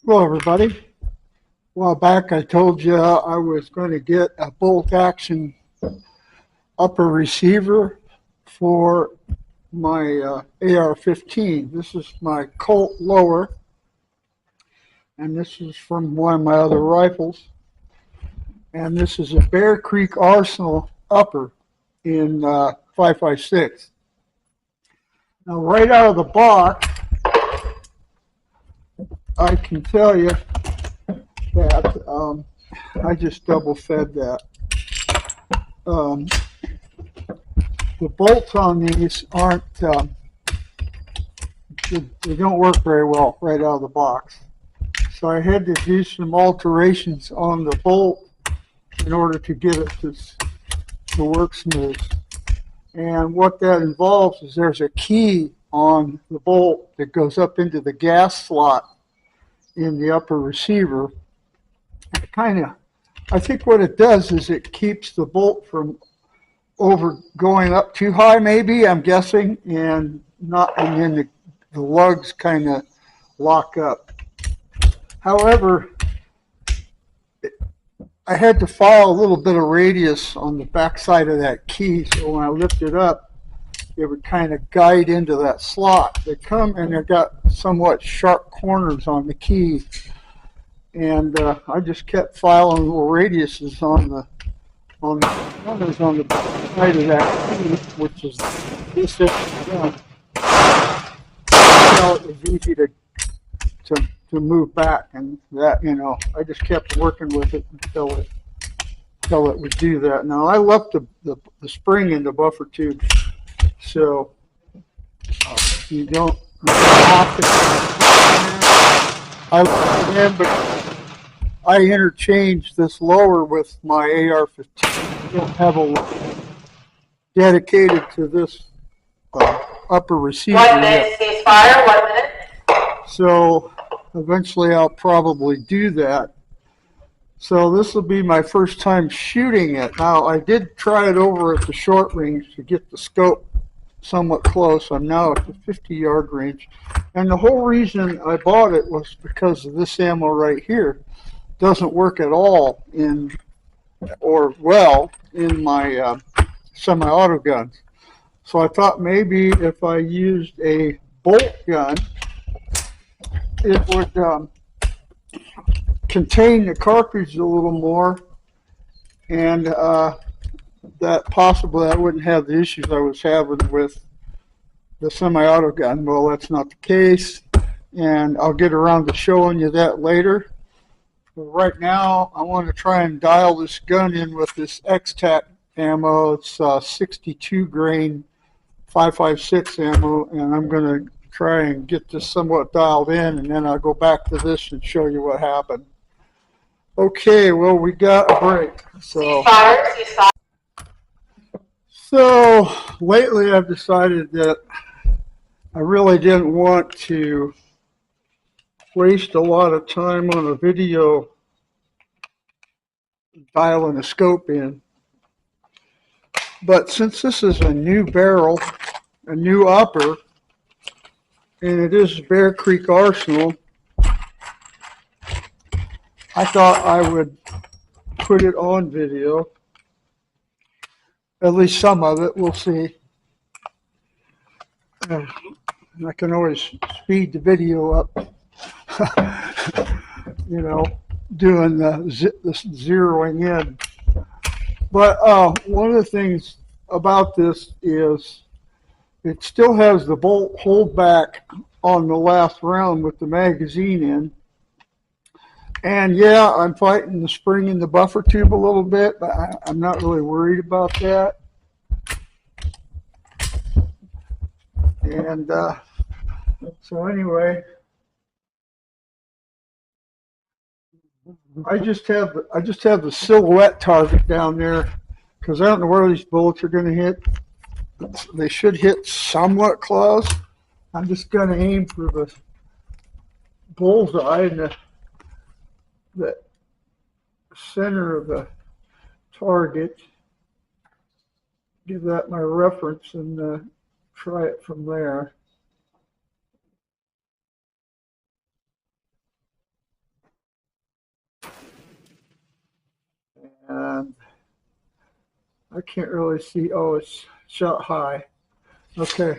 Hello, everybody. A while back, I told you I was going to get a bolt action upper receiver for my AR-15. This is my Colt lower, and this is from one of my other rifles. And this is a Bear Creek Arsenal upper in 5.56. Now, right out of the box, I can tell you that I just double fed that. The bolts on these aren't, they don't work very well right out of the box. So I had to do some alterations on the bolt in order to get it to work smooth. And what that involves is there's a key on the bolt that goes up into the gas slot in the upper receiver. I think what it does is it keeps the bolt from going up too high, maybe, I'm guessing, and then the lugs kind of lock up. However, I had to file a little bit of radius on the back side of that key, so when I lift it up, it would kind of guide into that slot. They come and they've got somewhat sharp corners on the key, and I just kept filing little radiuses on the corners on the side of that key, which is this gun. So it was easy to move back, and that, I just kept working with it until it would do that. Now I left the spring in the buffer tube, so you don't have to. I left it in, but I interchanged this lower with my AR-15. I don't have a dedicated to this upper receiver 1 minute ceasefire, 1 minute. So eventually I'll probably do that. So this will be my first time shooting it. Now, I did try it over at the short range to get the scope somewhat close. I'm now at the 50-yard range. And the whole reason I bought it was because of this ammo right here. Doesn't work at all in my semi-auto guns. So I thought maybe if I used a bolt gun, it would contain the cartridge a little more, and that possibly I wouldn't have the issues I was having with the semi-auto gun. Well, that's not the case, and I'll get around to showing you that later. But right now, I want to try and dial this gun in with this Xtac ammo. It's 62 grain 5.56 ammo, and I'm going to try and get this somewhat dialed in, and then I'll go back to this and show you what happened. Okay, well, we got a break. So lately I've decided that I really didn't want to waste a lot of time on a video dialing a scope in. But since this is a new barrel, a new upper, and it is Bear Creek Arsenal, I thought I would put it on video. At least some of it, we'll see. I can always speed the video up, doing the zeroing in. But one of the things about this is it still has the bolt hold back on the last round with the magazine in. And yeah, I'm fighting the spring in the buffer tube a little bit, but I'm not really worried about that. And so anyway, I just have the silhouette target down there because I don't know where these bullets are going to hit. They should hit somewhat close. I'm just going to aim for the bullseye in the center of the target. Give that my reference and try it from there. I can't really see. Oh, it's shot high. Okay,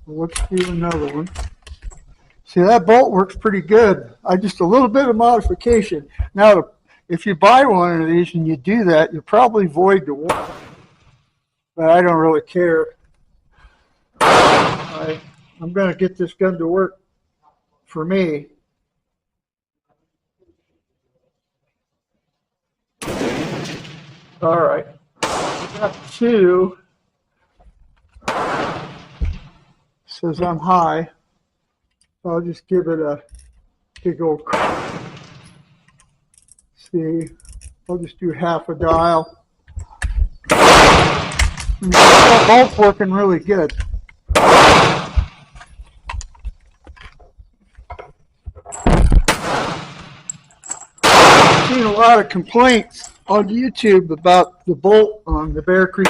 let's do another one. See, that bolt works pretty good. Just a little bit of modification. Now, if you buy one of these and you do that, you'll probably void the warranty. But I don't really care. I'm going to get this gun to work for me. All right. Got two. Says I'm high. So I'll just give it a big old. See, I'll just do half a dial. Both working really good. I've seen a lot of complaints on YouTube about the bolt on the Bear Creek.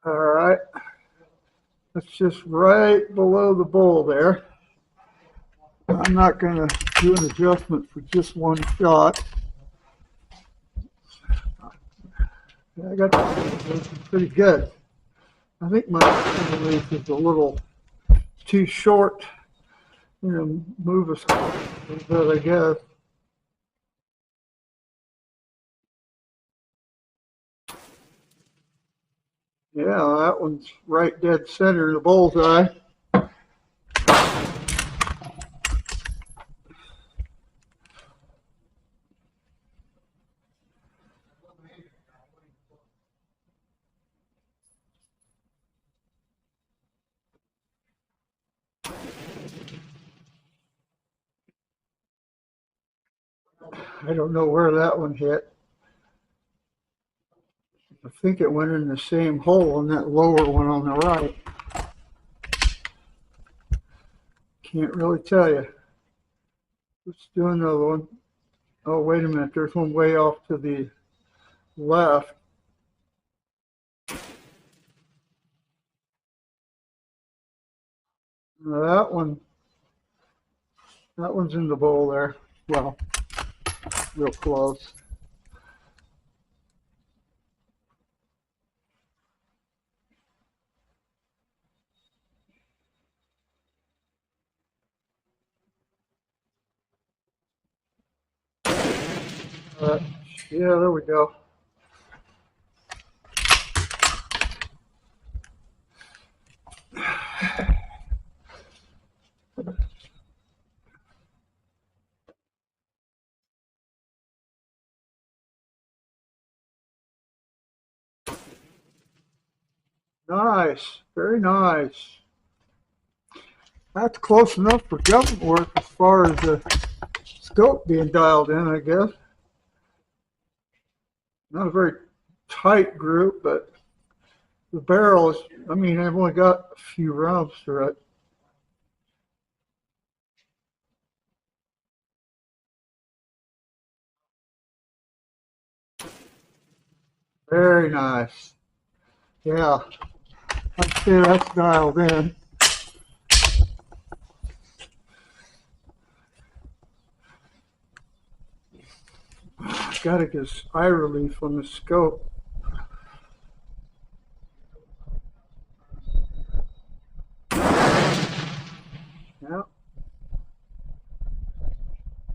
All right, that's just right below the bowl there. I'm not going to do an adjustment for just one shot. I got this pretty good. I think my release is a little too short. You know, move us a little bit, I guess. Yeah, that one's right dead center of the bullseye. I don't know where that one hit. I think it went in the same hole in that lower one on the right. Can't really tell you. Let's do another one. Oh, wait a minute. There's one way off to the left. Now that one's in the bowl there. Well, real close. Yeah, there we go. Nice, very nice. That's close enough for government work as far as the scope being dialed in, I guess. Not a very tight group, but the barrel is, I mean, I've only got a few rounds through it. Very nice. Yeah, I'd say that's dialed in. Gotta get eye relief on the scope. Yeah.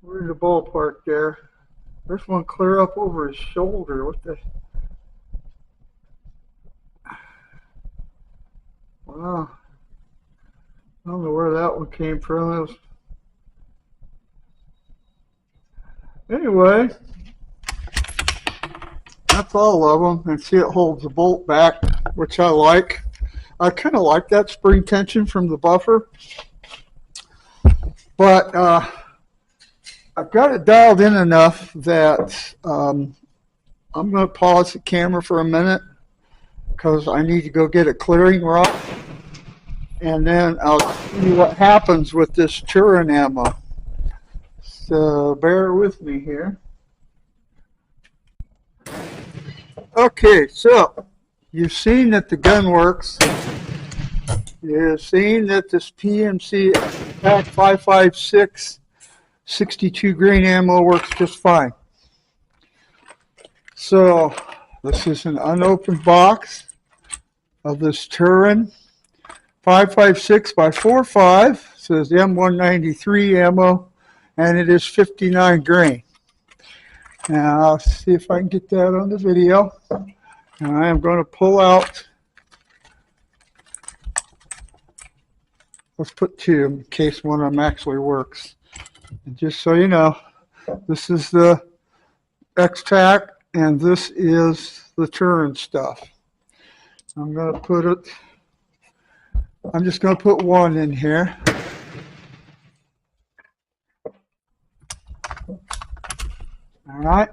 We're in the ballpark there. There's one clear up over his shoulder. What the? Wow. I don't know where that one came from. Anyway, that's all of them. And see, it holds the bolt back, which I like. I kind of like that spring tension from the buffer. But I've got it dialed in enough that I'm going to pause the camera for a minute because I need to go get a clearing rod. And then I'll see what happens with this Turin ammo. So bear with me here. Okay, so you've seen that the gun works. is seeing that this PMC Xtac 556 62 grain ammo works just fine. So this is an unopened box of this Turin 556 by 45. It says M193 ammo, and it is 59 grain. Now I'll see if I can get that on the video. And I am going to pull out, let's put two in case one of them actually works. And just so you know, this is the Xtac and this is the Turin stuff. I'm going to put it, I'm just going to put one in here. All right.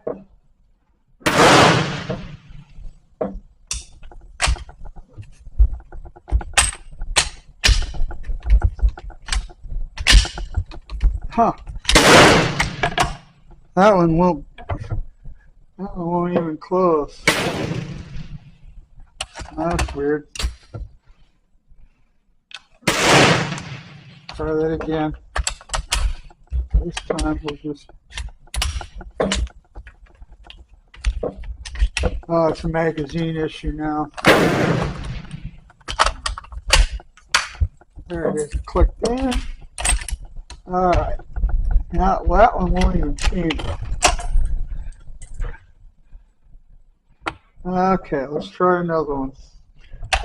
Huh. That one won't even close. That's weird. Try that again. This time we'll just, oh, it's a magazine issue now. There it is, clicked in. All right, now that one won't even change. Okay, let's try another one.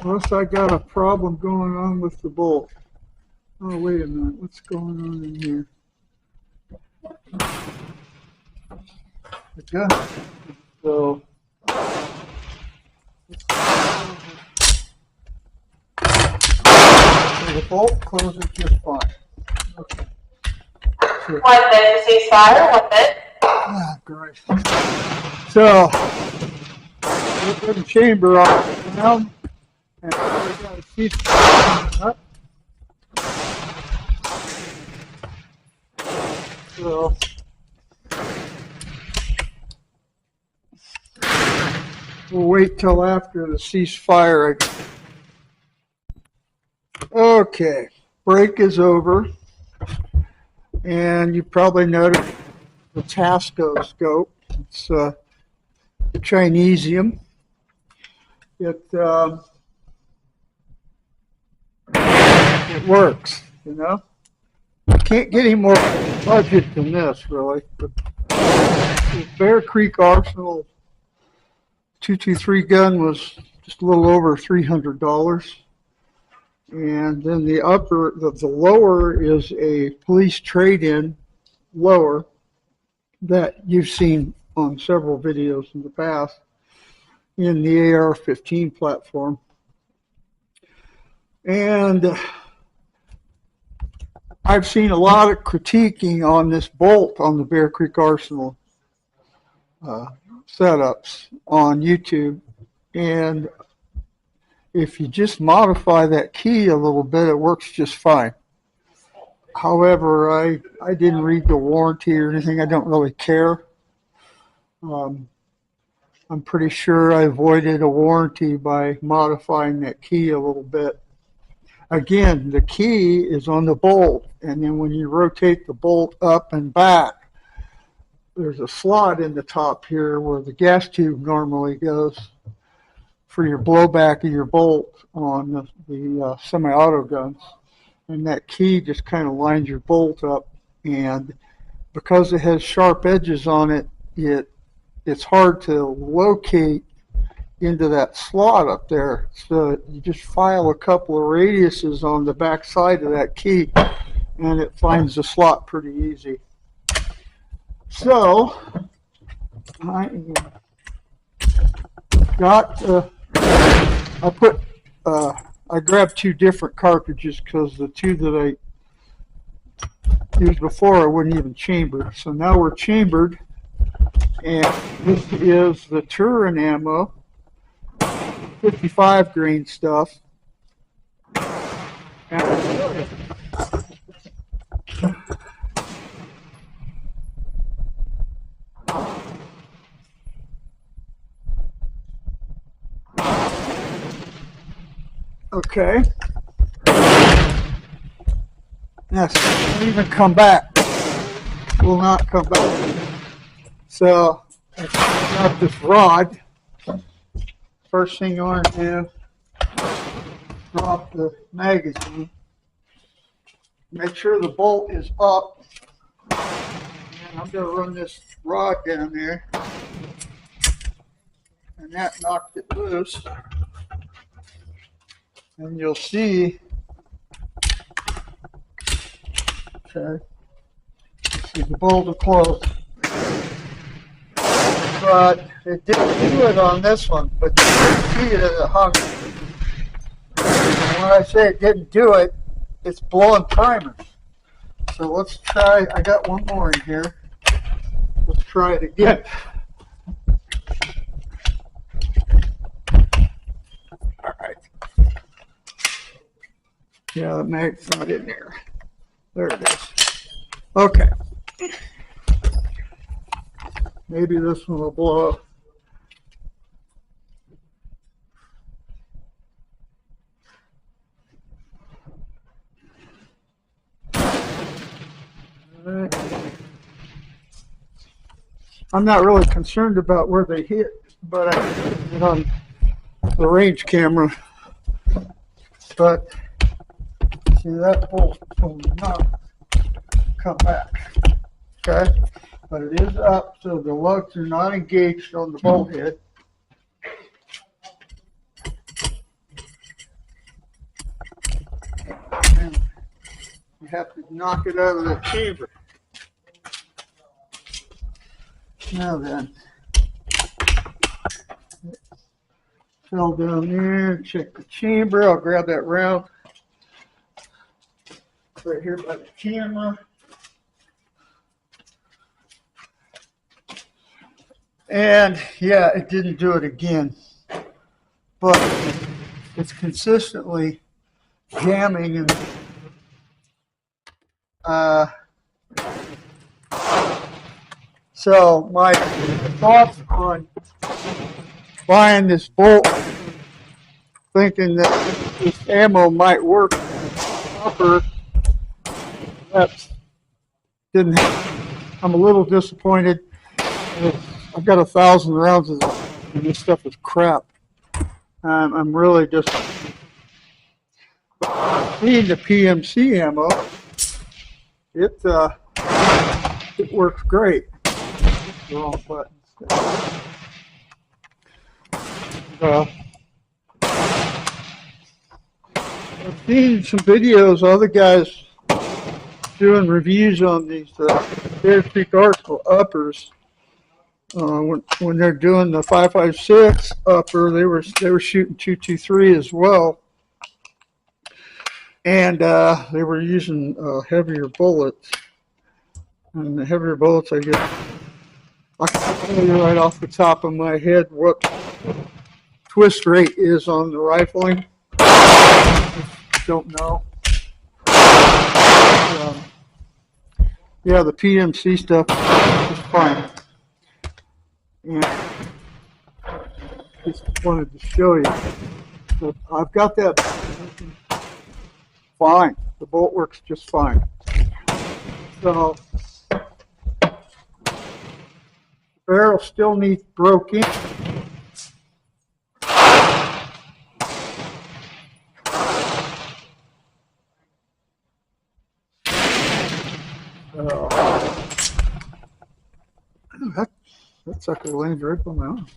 Unless I got a problem going on with the bolt. Oh, wait a minute, what's going on in here? Okay, so the bolt closes just fine. Okay. Sure. 1 minute to ceasefire, 1 minute. Ah, great. So, put the chamber on down, and we got a piece up. So, we'll wait till after the ceasefire. Okay, break is over, and you probably noticed the Tasco scope. It's the Chinesium. It works, you know. Can't get any more budget than this, really. But the Bear Creek Arsenal 223 gun was just a little over $300. And then the lower is a police trade-in lower that you've seen on several videos in the past in the AR-15 platform. And I've seen a lot of critiquing on this bolt on the Bear Creek Arsenal setups on YouTube. And if you just modify that key a little bit, it works just fine. However, I didn't read the warranty or anything. I don't really care. I'm pretty sure I avoided a warranty by modifying that key a little bit. Again, the key is on the bolt, and then when you rotate the bolt up and back, there's a slot in the top here where the gas tube normally goes for your blowback of your bolt on the semi-auto guns. And that key just kind of lines your bolt up, and because it has sharp edges on it, it's hard to locate into that slot up there. So you just file a couple of radiuses on the back side of that key, and it finds the slot pretty easy. So I I grabbed two different cartridges because the two that I used before I wouldn't even chamber. So now we're chambered, and this is the Turin ammo, 55 grain stuff. And okay. Yes, won't even come back. Will not come back. So I got this rod. First thing you want to do, drop the magazine. Make sure the bolt is up. And I'm going to run this rod down there. And that knocked it loose. And you'll see, okay, see the bolt is closed. But it didn't do it on this one, but you can see it as it hung. And when I say it didn't do it, it's blowing primers. So let's try, I got one more in here. Let's try it again. All right. Yeah, the mag's not in there. There it is. Okay. Maybe this one will blow up. All right. I'm not really concerned about where they hit, but I did it on the range camera. But see, that bolt will not come back. Okay? But it is up, so the lugs are not engaged on the bolt head. And you have to knock it out of the chamber. Now then, fell down there, check the chamber. I'll grab that round right here by the camera. And yeah, it didn't do it again, but it's consistently jamming and so my thoughts on buying this bolt, thinking that this ammo might work proper, that didn't happen. I'm a little disappointed. I've got 1,000 rounds of this, and this stuff is crap. I'm really just seeing the PMC ammo. It works great. The wrong buttons. I've seen some videos, other guys doing reviews on these Bear Creek Arsenal uppers. When they're doing the 5.56 upper, they were shooting 223 as well, and they were using heavier bullets. And the heavier bullets, I can tell you right off the top of my head what twist rate is on the rifling. Don't know. Yeah, the PMC stuff is fine. And just wanted to show you. So I've got that fine. The bolt works just fine. So the barrel still needs broke in. That sucker lands right on my arm.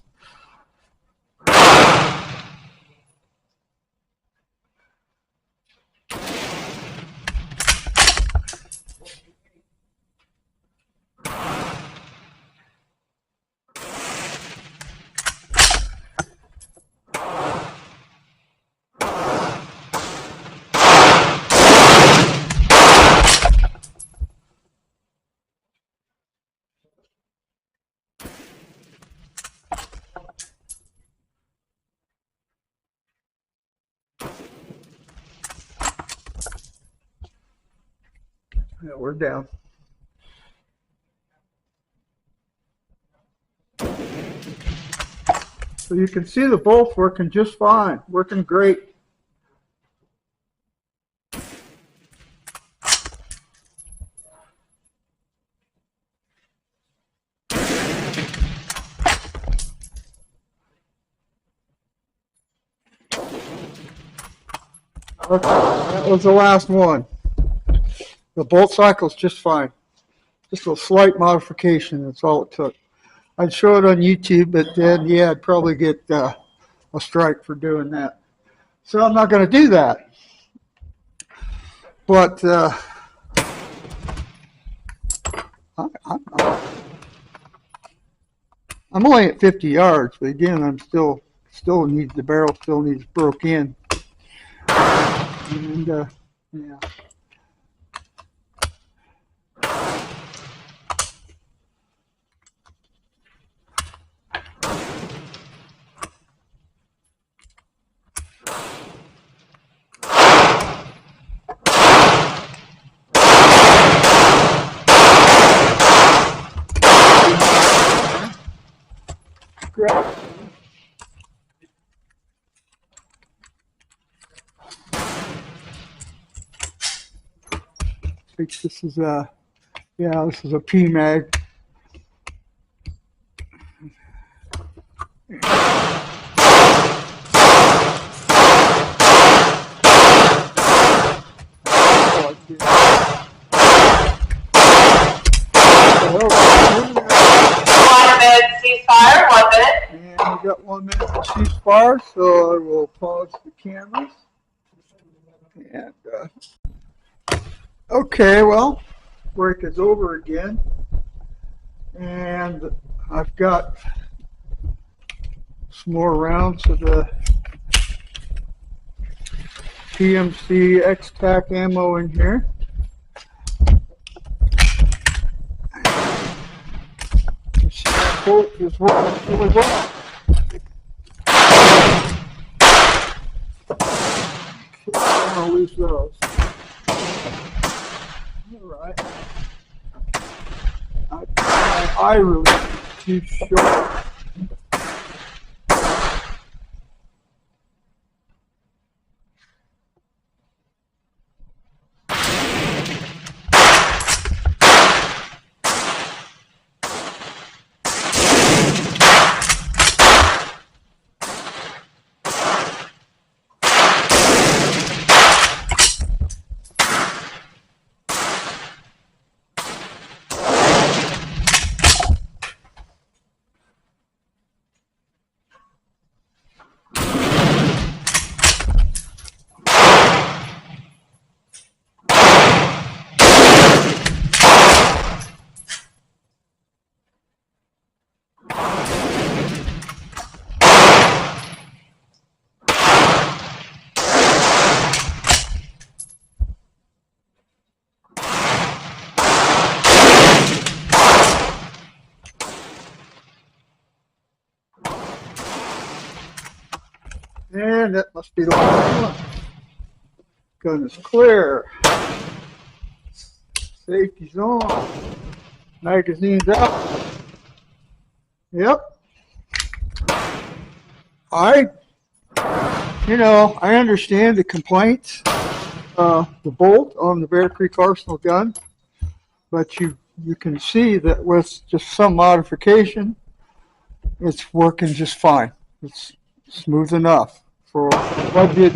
Yeah, we're down. So you can see the bolts working just fine, working great. Okay, that was the last one. The bolt cycle's just fine. Just a slight modification, that's all it took. I'd show it on YouTube, but then, yeah, I'd probably get a strike for doing that. So I'm not going to do that. But I'm only at 50 yards, but again, I'm still needs, the barrel still needs broke in. And yeah. I think this is a, yeah, this is a PMAG. Ceasefire, 1 minute. And we got 1 minute to ceasefire, so I will pause the cameras. And okay, well, break is over again, and I've got some more rounds of the PMC Xtac ammo in here. Bolt is working really well. I don't want to lose those. Alright. My eye really too short. And that must be the last one. Gun is clear. Safety's on. Magazine's out. Yep. I understand the complaints, the bolt on the Bear Creek Arsenal gun, but you can see that with just some modification, it's working just fine. It's smooth enough for budget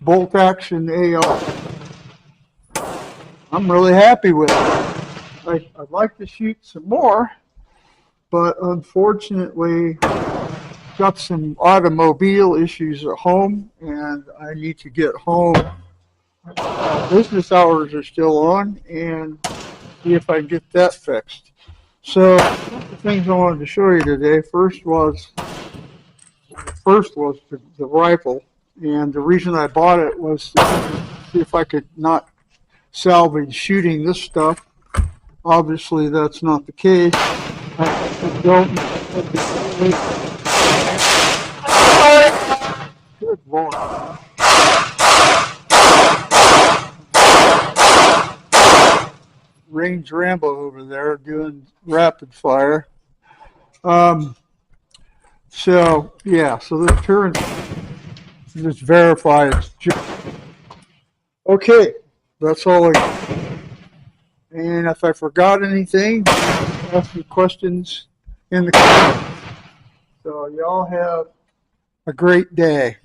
bolt action AR. I'm really happy with it. I'd like to shoot some more, but unfortunately got some automobile issues at home, and I need to get home. Business hours are still on, and see if I can get that fixed. So the things I wanted to show you today, first was the rifle, and the reason I bought it was to see if I could not salvage shooting this stuff. Obviously that's not the case. I don't. Good Lord. Range Rambo over there doing rapid fire. So yeah, so the Turin, just verify it's okay. That's all I got. And if I forgot anything, ask me questions in the comments. So y'all have a great day.